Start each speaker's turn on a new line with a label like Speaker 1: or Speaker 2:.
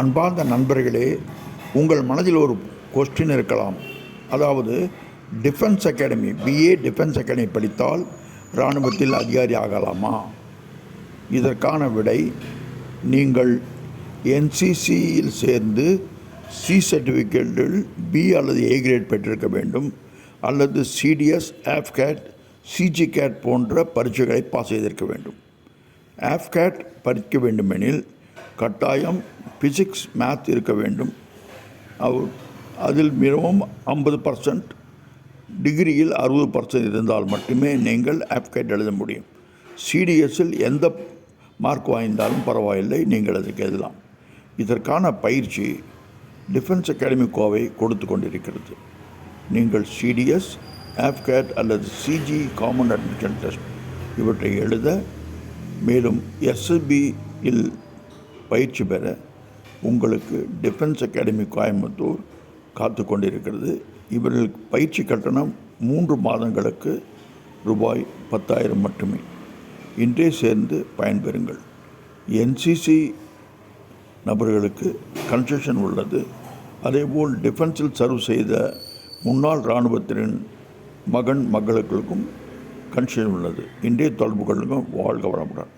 Speaker 1: அன்பார்ந்த நண்பர்களே, உங்கள் மனதில் ஒரு கொஸ்டின் இருக்கலாம். அதாவது, defence academy, BA defence academy படித்தால் இராணுவத்தில் அதிகாரி ஆகலாமா? இதற்கான விடை, நீங்கள் என்சிசியில் சேர்ந்து சி சர்டிஃபிகேட்டில் பி அல்லது ஏ கிரேட் பெற்றிருக்க வேண்டும், அல்லது சிடிஎஸ், ஆஃப்கேட், சிஜிகேட் போன்ற பரீட்சைகளை பாஸ் செய்திருக்க வேண்டும். ஆஃப்கேட் படிக்க வேண்டுமெனில் கட்டாயம் ஃபிசிக்ஸ், மேத் இருக்க வேண்டும். அதில் மிகவும் 50%, டிகிரியில் 60% இருந்தால் மட்டுமே நீங்கள் ஆஃப்கேட் எழுத முடியும். சிடிஎஸ்ஸில் எந்த மார்க் வாய்ந்தாலும் பரவாயில்லை, நீங்கள் அதுக்கு எழுதலாம். இதற்கான பயிற்சி டிஃபென்ஸ் அகாடமி கோவை கொடுத்து கொண்டிருக்கிறது. நீங்கள் சிடிஎஸ், ஆஃப்கேட் அல்லது சிஜி காமன் அட்மிஷன் டெஸ்ட் இவற்றை எழுத, மேலும் எஸ்எஸ்பியில் பயிற்சி பெற உங்களுக்கு டிஃபென்ஸ் அகாடமி கோயம்புத்தூர் காத்து கொண்டிருக்கிறது. இவர்களுக்கு பயிற்சி கட்டணம் 3 மாதங்களுக்கு ரூபாய் 10,000 மட்டுமே. இன்றே சேர்ந்து பயன்பெறுங்கள். என்சிசி நபர்களுக்கு கன்செஷன் உள்ளது. அதேபோல் டிஃபென்ஸில் சர்வ் செய்த முன்னாள் இராணுவத்தினரின் மகன் மகளுக்கும் கன்செஷன் உள்ளது. இன்றே தொடர்பு கொள்ளுங்கள். வாழ்க வளமுடன்.